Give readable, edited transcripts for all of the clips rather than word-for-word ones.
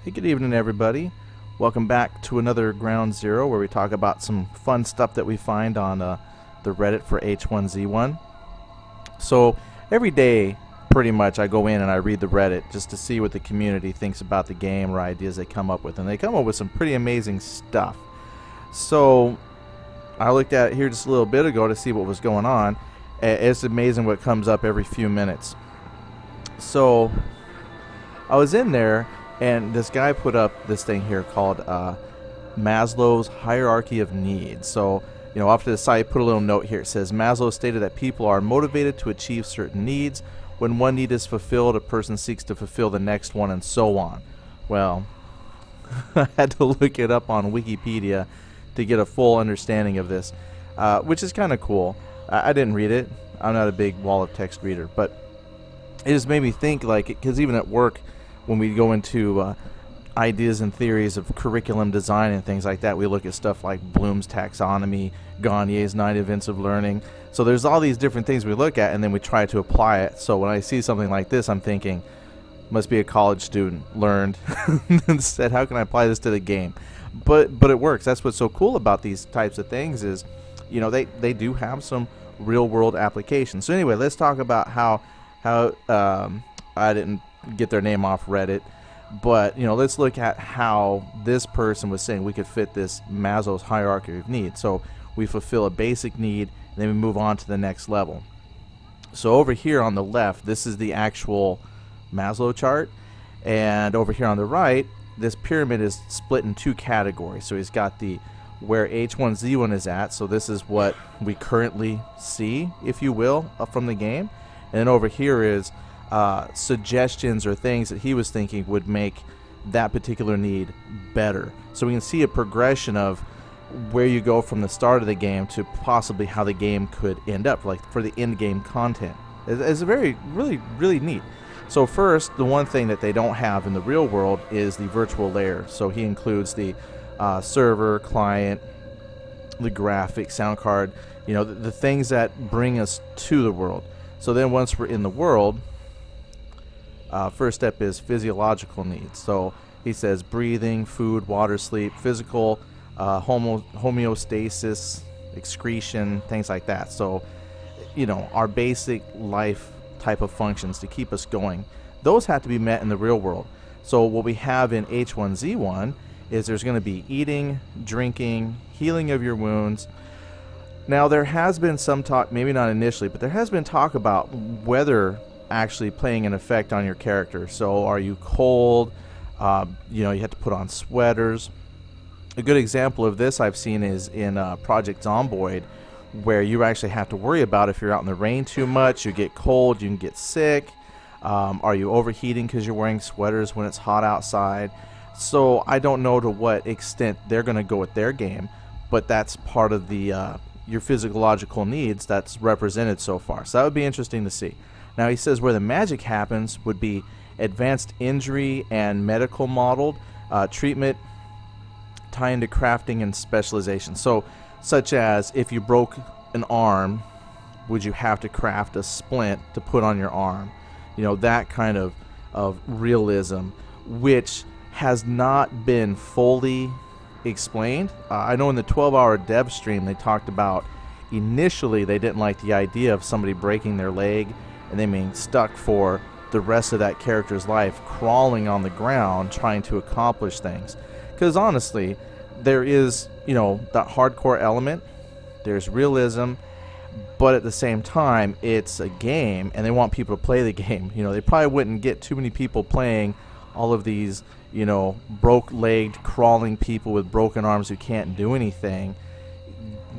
Hey, good evening, everybody. Welcome back to another Ground Zero where we talk about some fun stuff that we find on the Reddit for H1Z1. So, every day, pretty much, I go in and I read the Reddit just to see what the community thinks about the game or ideas they come up with. And they come up with some pretty amazing stuff. So, I looked at it here just a little bit ago to see what was going on. It's amazing what comes up every few minutes. So, I was in there, and this guy put up this thing here called Maslow's Hierarchy of Needs. So, off to the side, put a little note here. It says, Maslow stated that people are motivated to achieve certain needs. When one need is fulfilled, a person seeks to fulfill the next one, and so on. Well, I had to look it up on Wikipedia to get a full understanding of this, which is kind of cool. I didn't read it. I'm not a big wall of text reader, but it just made me think, because even at work, when we go into ideas and theories of curriculum design and things like that, we look at stuff like Bloom's taxonomy, Gagne's 9 events of learning. So there's all these different things we look at, and then we try to apply it. So when I see something like this, I'm thinking, must be a college student, learned, and said, how can I apply this to the game? But it works. That's what's so cool about these types of things is, they do have some real world applications. So anyway, let's talk about how I didn't get their name off Reddit, but let's look at how this person was saying we could fit this Maslow's hierarchy of needs. So we fulfill a basic need, and then we move on to the next level. So over here on the left, this is the actual Maslow chart, and over here on the right, this pyramid is split in two categories. So he's got the where H1Z1 is at, so this is what we currently see, if you will, from the game, and then over here is suggestions or things that he was thinking would make that particular need better. So we can see a progression of where you go from the start of the game to possibly how the game could end up, like for the end game content. It's really neat. So first, the one thing that they don't have in the real world is the virtual layer. So he includes the server, client, the graphics, sound card, the things that bring us to the world. So then once we're in the world, first step is physiological needs. So he says breathing, food, water, sleep, physical, homeostasis, excretion, things like that. So, our basic life type of functions to keep us going. Those have to be met in the real world. So what we have in H1Z1 is there's going to be eating, drinking, healing of your wounds. Now there has been some talk, maybe not initially, but there has been talk about weather actually playing an effect on your character. So are you cold? You have to put on sweaters. A good example of this I've seen is in Project Zomboid, where you actually have to worry about if you're out in the rain too much, you get cold, you can get sick. Are you overheating because you're wearing sweaters when it's hot outside? So I don't know to what extent they're going to go with their game, but that's part of the your physiological needs that's represented so far. So that would be interesting to see. Now he says where the magic happens would be advanced injury and medical modeled treatment tie into crafting and specialization. So such as if you broke an arm, would you have to craft a splint to put on your arm? That kind of realism, which has not been fully explained. I know in the 12-hour dev stream they talked about initially they didn't like the idea of somebody breaking their leg and then being stuck for the rest of that character's life crawling on the ground trying to accomplish things. Because honestly, there is, that hardcore element, there's realism, but at the same time, it's a game, and they want people to play the game. They probably wouldn't get too many people playing all of these, broke-legged, crawling people with broken arms who can't do anything.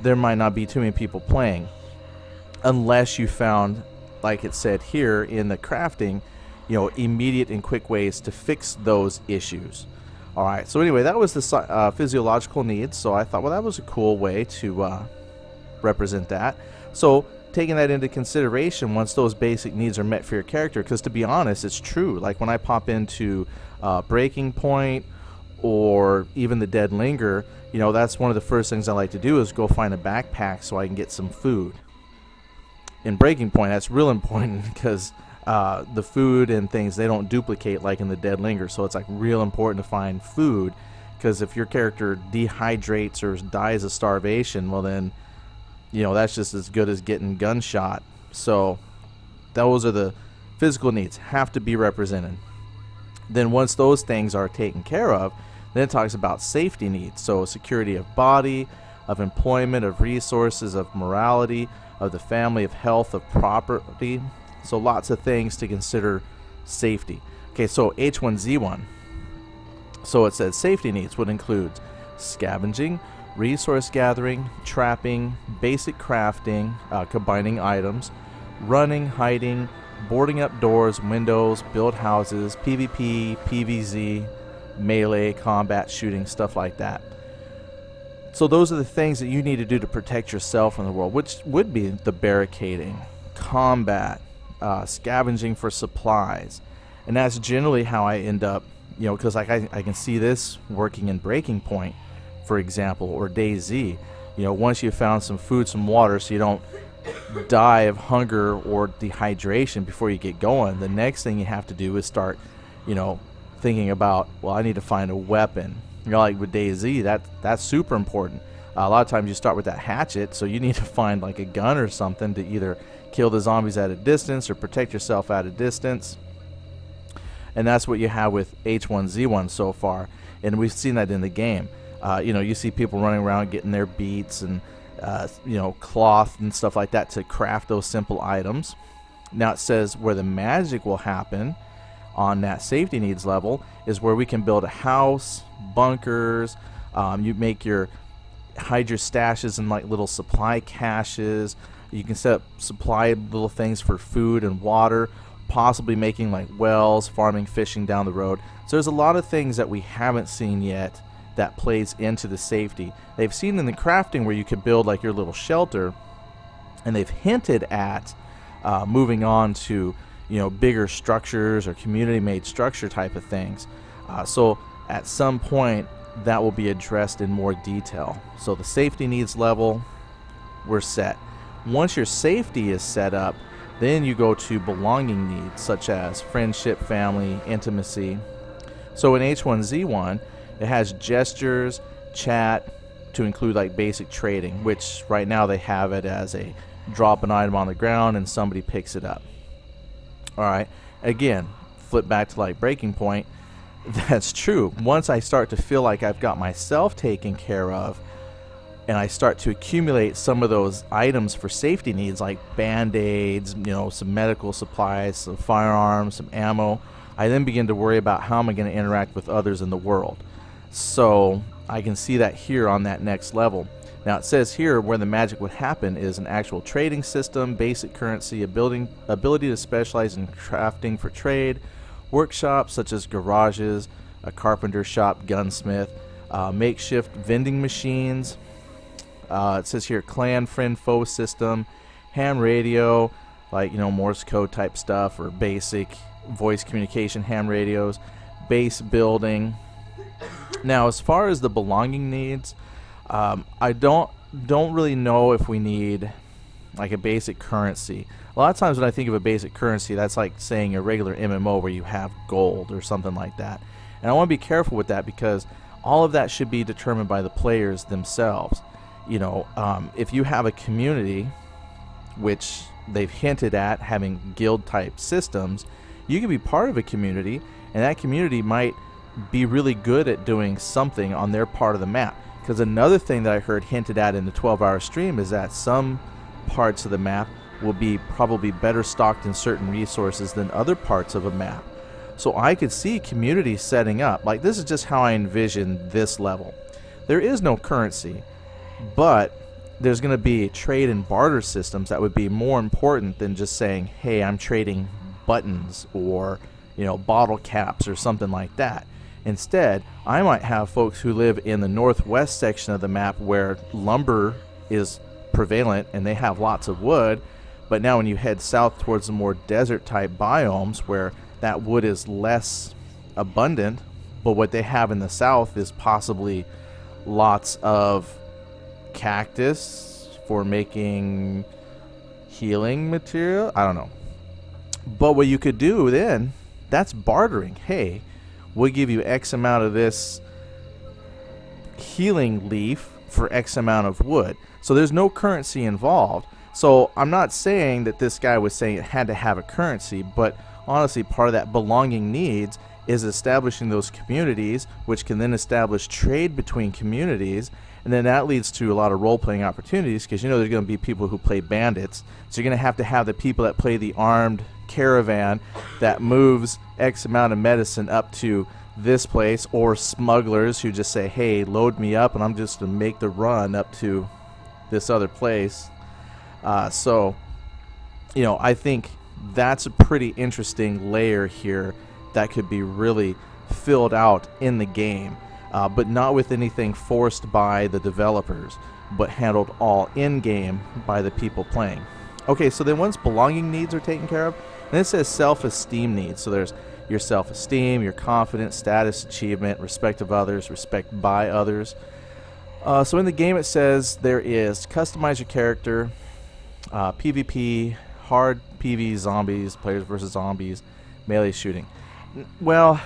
There might not be too many people playing, unless you found, like it said here in the crafting, immediate and quick ways to fix those issues. All right, so anyway, that was the physiological needs, so I thought, well, that was a cool way to represent that. So taking that into consideration, once those basic needs are met for your character, because to be honest, it's true. Like when I pop into Breaking Point or even the Dead Linger, that's one of the first things I like to do is go find a backpack so I can get some food. In Breaking Point, that's real important because the food and things, they don't duplicate like in the Dead Linger. So it's like real important to find food, because if your character dehydrates or dies of starvation, well then, that's just as good as getting gunshot. So those are the physical needs, have to be represented. Then once those things are taken care of, then it talks about safety needs. So security of body, of employment, of resources, of morality, of the family, of health, of property. So lots of things to consider safety. Okay, so H1Z1. So it says safety needs would include scavenging, resource gathering, trapping, basic crafting, combining items, running, hiding, boarding up doors, windows, build houses, PvP, PvZ, melee, combat, shooting, stuff like that. So those are the things that you need to do to protect yourself from the world, which would be the barricading, combat, scavenging for supplies. And that's generally how I end up, because like I can see this working in Breaking Point, for example, or DayZ. Once you've found some food, some water, so you don't die of hunger or dehydration before you get going, the next thing you have to do is start, thinking about, well, I need to find a weapon. Like with DayZ, that's super important. A lot of times you start with that hatchet, so you need to find like a gun or something to either kill the zombies at a distance or protect yourself at a distance. And that's what you have with H1Z1 so far, and we've seen that in the game. You see people running around getting their beats and cloth and stuff like that to craft those simple items. Now it says where the magic will happen on that safety needs level is where we can build a house, bunkers, you hide your stashes in like little supply caches. You can set up supply little things for food and water, possibly making like wells, farming, fishing down the road. So there's a lot of things that we haven't seen yet that plays into the safety. They've seen in the crafting where you could build like your little shelter, and they've hinted at moving on to bigger structures or community-made structure type of things. So at some point that will be addressed in more detail. So the safety needs level, we're set. Once your safety is set up, then you go to belonging needs such as friendship, family, intimacy. So in H1Z1, it has gestures, chat, to include like basic trading, which right now they have it as a drop an item on the ground and somebody picks it up. Alright, again, flip back to like Breaking Point. That's true. Once I start to feel like I've got myself taken care of, and I start to accumulate some of those items for safety needs like band-aids, some medical supplies, some firearms, some ammo, I then begin to worry about how am I going to interact with others in the world. So I can see that here on that next level. Now it says here where the magic would happen is an actual trading system, basic currency, ability to specialize in crafting for trade, workshops such as garages, a carpenter shop, gunsmith, makeshift vending machines. It says here clan, friend, foe system, ham radio, like Morse code type stuff, or basic voice communication ham radios, base building. Now as far as the belonging needs, I don't really know if we need like a basic currency. A lot of times when I think of a basic currency, that's like saying a regular MMO where you have gold or something like that. And I want to be careful with that because all of that should be determined by the players themselves. If you have a community, which they've hinted at having guild type systems, you can be part of a community, and that community might be really good at doing something on their part of the map. Because another thing that I heard hinted at in the 12-hour stream is that some parts of the map will be probably better stocked in certain resources than other parts of a map. So I could see communities setting up. Like, this is just how I envision this level. There is no currency, but there's going to be trade and barter systems that would be more important than just saying, hey, I'm trading buttons or bottle caps or something like that. Instead, I might have folks who live in the northwest section of the map where lumber is prevalent and they have lots of wood, but now when you head south towards the more desert type biomes where that wood is less abundant, but what they have in the south is possibly lots of cactus for making healing material. I don't know. But what you could do then, that's bartering. Hey, we'll give you X amount of this healing leaf for X amount of wood. So there's no currency involved. So I'm not saying that this guy was saying it had to have a currency, but honestly, part of that belonging needs is establishing those communities, which can then establish trade between communities. And then that leads to a lot of role-playing opportunities, because you know there's going to be people who play bandits. So you're going to have the people that play the armed caravan that moves X amount of medicine up to this place, or smugglers who just say, hey, load me up and I'm just going to make the run up to this other place. So, you know, I think that's a pretty interesting layer here that could be really filled out in the game, but not with anything forced by the developers, but handled all in-game by the people playing. Okay, so then once belonging needs are taken care of, then it says self-esteem needs. So there's your self-esteem, your confidence, status, achievement, respect of others, respect by others. So in the game it says there is customize your character, PvP, hard PV zombies, players versus zombies, melee shooting. Well,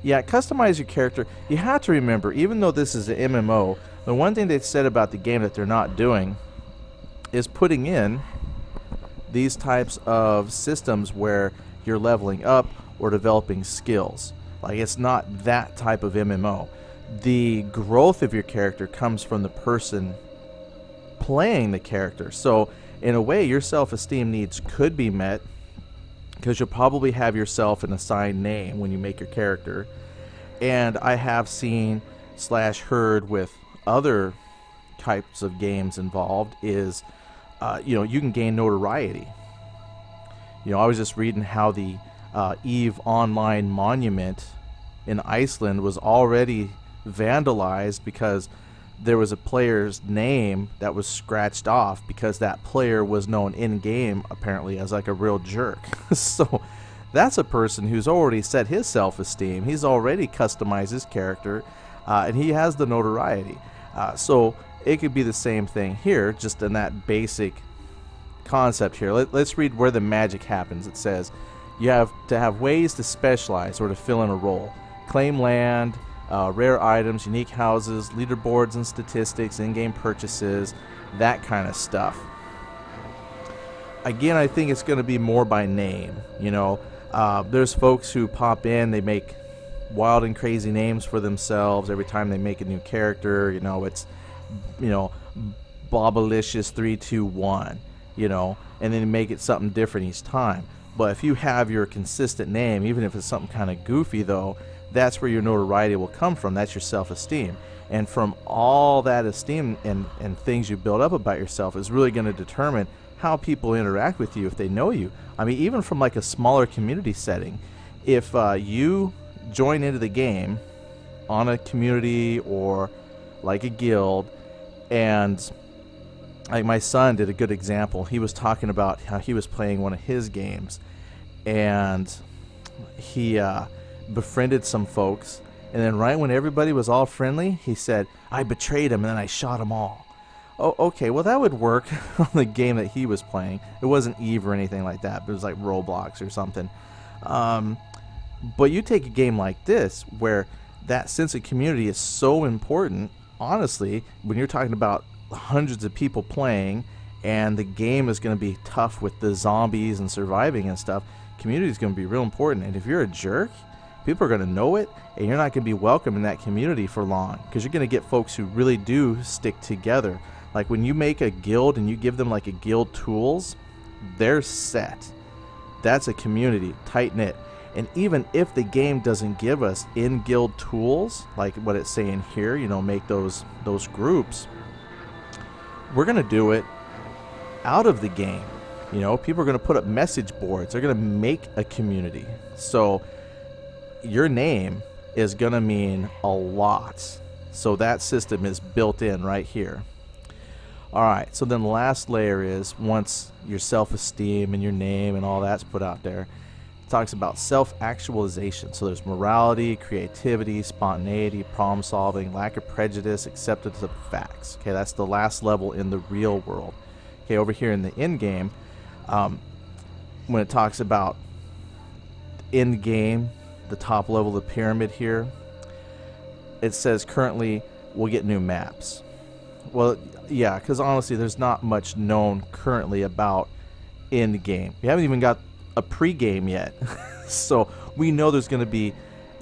yeah, customize your character. You have to remember, even though this is an MMO, the one thing they said about the game that they're not doing is putting in these types of systems where you're leveling up or developing skills. Like, it's not that type of MMO. The growth of your character comes from the person playing the character. So in a way, your self-esteem needs could be met, because you'll probably have yourself an assigned name when you make your character. And I have seen / heard with other types of games involved is, you know, you can gain notoriety. You know, I was just reading how the EVE Online monument in Iceland was already vandalized because there was a player's name that was scratched off because that player was known in-game apparently as like a real jerk. So that's a person who's already set his self-esteem. He's already customized his character, and he has the notoriety. So it could be the same thing here, just in that basic concept here. Let's read where the magic happens. It says you have to have ways to specialize or to fill in a role. Claim land, rare items, unique houses, leaderboards and statistics, in-game purchases, that kind of stuff. Again, I think it's going to be more by name. You know, there's folks who pop in, they make wild and crazy names for themselves every time they make a new character. You know, it's, you know, Bobalicious 321, you know, and then make it something different each time. But if you have your consistent name, even if it's something kind of goofy though, that's where your notoriety will come from. That's your self-esteem. And from all that esteem and things you build up about yourself is really going to determine how people interact with you if they know you. I mean, even from like a smaller community setting, if you join into the game on a community or like a guild, and like my son did a good example. He was talking about how he was playing one of his games, and he befriended some folks, and then right when everybody was all friendly, he said, I betrayed him and then I shot them all. Oh, okay, well that would work on the game that he was playing. It wasn't EVE or anything like that, but it was like Roblox or something. But you take a game like this where that sense of community is so important. Honestly, when you're talking about hundreds of people playing and the game is going to be tough with the zombies and surviving and stuff, community is going to be real important. And if you're a jerk, people are going to know it, and you're not going to be welcome in that community for long, because you're going to get folks who really do stick together. Like when you make a guild and you give them like a guild tools, they're set. That's a community, tight-knit. And even if the game doesn't give us in-guild tools, like what it's saying here, you know, make those groups, we're going to do it out of the game. You know, people are going to put up message boards. They're going to make a community. So your name is going to mean a lot. So that system is built in right here. All right, so then the last layer is, once your self-esteem and your name and all that's put out there, it talks about self-actualization. So there's morality, creativity, spontaneity, problem solving, lack of prejudice, acceptance of facts. Okay, that's the last level in the real world. Okay, over here in the in-game, when it talks about end game, the top level of the pyramid here, it says currently we'll get new maps. Well, yeah, because honestly, there's not much known currently about end game. We haven't even got a pre-game yet. So we know there's going to be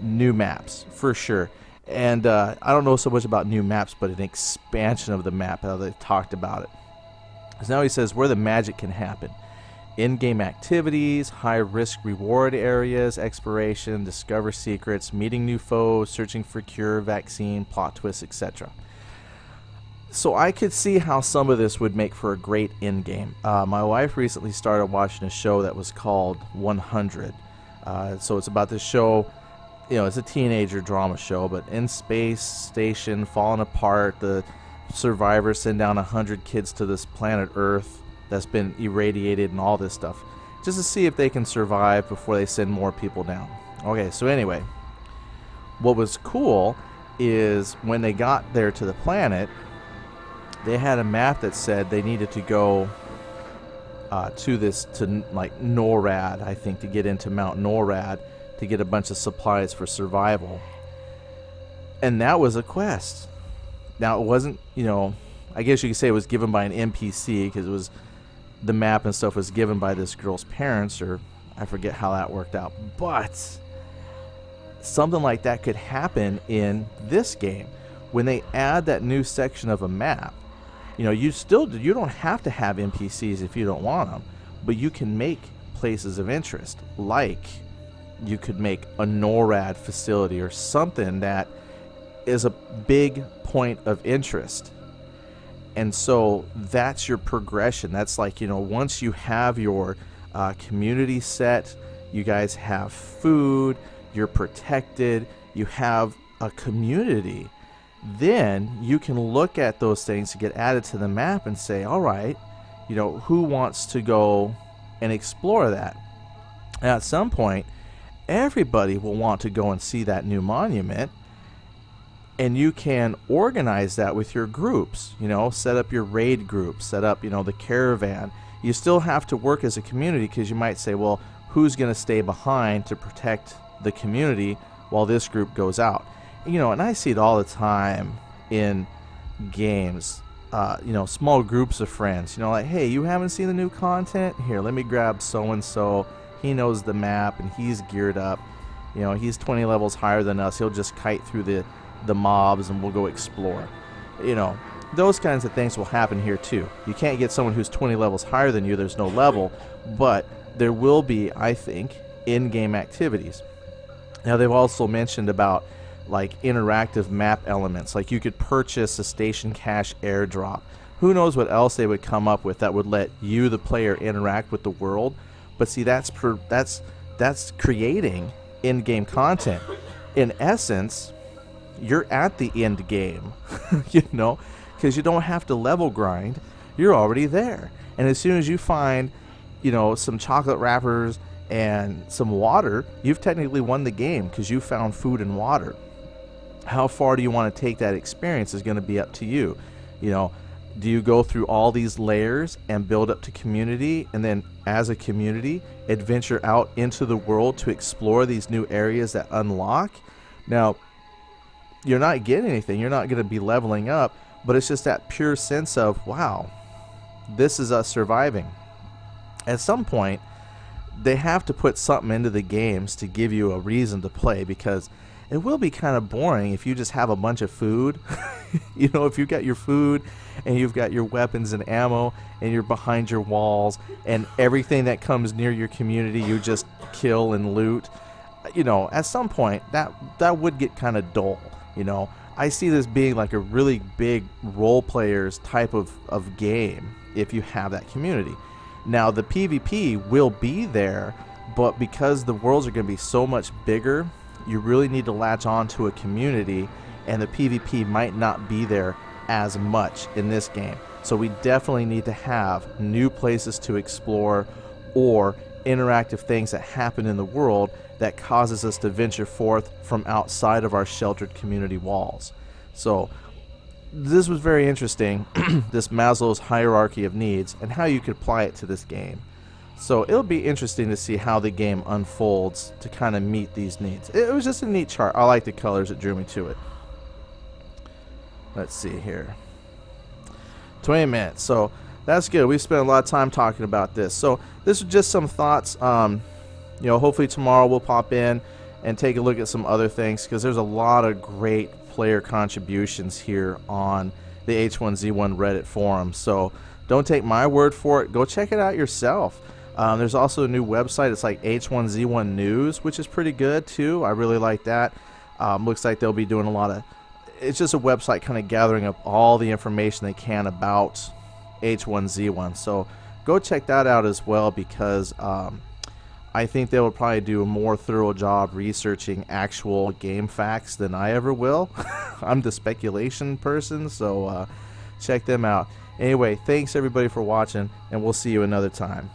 new maps for sure. And I don't know so much about new maps, but an expansion of the map, how they've talked about it. So now he says where the magic can happen. In-game activities, high-risk reward areas, exploration, discover secrets, meeting new foes, searching for cure, vaccine, plot twists, etc. So I could see how some of this would make for a great in-game. My wife recently started watching a show that was called 100. So it's about this show, it's a teenager drama show, but in space station, falling apart, the survivors send down 100 kids to this planet Earth that's been irradiated and all this stuff, just to see if they can survive before they send more people down. Okay, so anyway, what was cool is when they got there to the planet, they had a map that said they needed to go to NORAD, I think, to get into Mount NORAD to get a bunch of supplies for survival. And that was a quest. Now, it wasn't, I guess you could say it was given by an NPC, because it was the map and stuff was given by this girl's parents, or I forget how that worked out. But something like that could happen in this game. When they add that new section of a map, you don't have to have NPCs if you don't want them, but you can make places of interest. Like, you could make a NORAD facility or something that is a big point of interest. And so that's your progression. That's like, once you have your community set, you guys have food, you're protected, you have a community, then you can look at those things to get added to the map and say, all right, who wants to go and explore that? And at some point, everybody will want to go and see that new monument. And you can organize that with your groups, set up your raid group, set up, the caravan. You still have to work as a community, because you might say, well, who's going to stay behind to protect the community while this group goes out? And I see it all the time in games, small groups of friends, like, hey, you haven't seen the new content? Here, let me grab so-and-so. He knows the map and he's geared up. He's 20 levels higher than us. He'll just kite through the mobs and we'll go explore. Those kinds of things will happen here too. You can't get someone who's 20 levels higher than you. There's no level, but there will be, I think, in-game activities. Now, they've also mentioned about like interactive map elements, like you could purchase a station cache airdrop. Who knows what else they would come up with that would let you, the player, interact with the world. But see, that's creating in-game content. In essence, you're at the end game, because you don't have to level grind. You're already there. And as soon as you find, some chocolate wrappers and some water, you've technically won the game, because you found food and water. How far do you want to take that experience is going to be up to you. Do you go through all these layers and build up to community, and then as a community adventure out into the world to explore these new areas that unlock? Now, you're not getting anything. You're not going to be leveling up, but it's just that pure sense of, wow, this is us surviving. At some point, they have to put something into the games to give you a reason to play, because it will be kind of boring if you just have a bunch of food. If you've got your food and you've got your weapons and ammo and you're behind your walls and everything that comes near your community you just kill and loot, at some point that would get kind of dull. I see this being like a really big role players type of game if you have that community. Now, the PvP will be there, but because the worlds are going to be so much bigger, you really need to latch on to a community, and the PvP might not be there as much in this game. So we definitely need to have new places to explore, or interactive things that happen in the world that causes us to venture forth from outside of our sheltered community walls. So this was very interesting, this Maslow's hierarchy of needs, and how you could apply it to this game. So it'll be interesting to see how the game unfolds to kind of meet these needs. It was just a neat chart. I like the colors that drew me to it. Let's see here. 20 minutes. So that's good. We've spent a lot of time talking about this. So this is just some thoughts. Hopefully tomorrow we'll pop in and take a look at some other things, because there's a lot of great player contributions here on the H1Z1 Reddit forum. So don't take my word for it. Go check it out yourself. There's also a new website. It's like H1Z1 News, which is pretty good too. I really like that. Looks like they'll be doing a lot of... It's just a website kind of gathering up all the information they can about H1Z1. So go check that out as well, because I think they will probably do a more thorough job researching actual game facts than I ever will. I'm the speculation person, so check them out. Anyway, thanks everybody for watching, and we'll see you another time.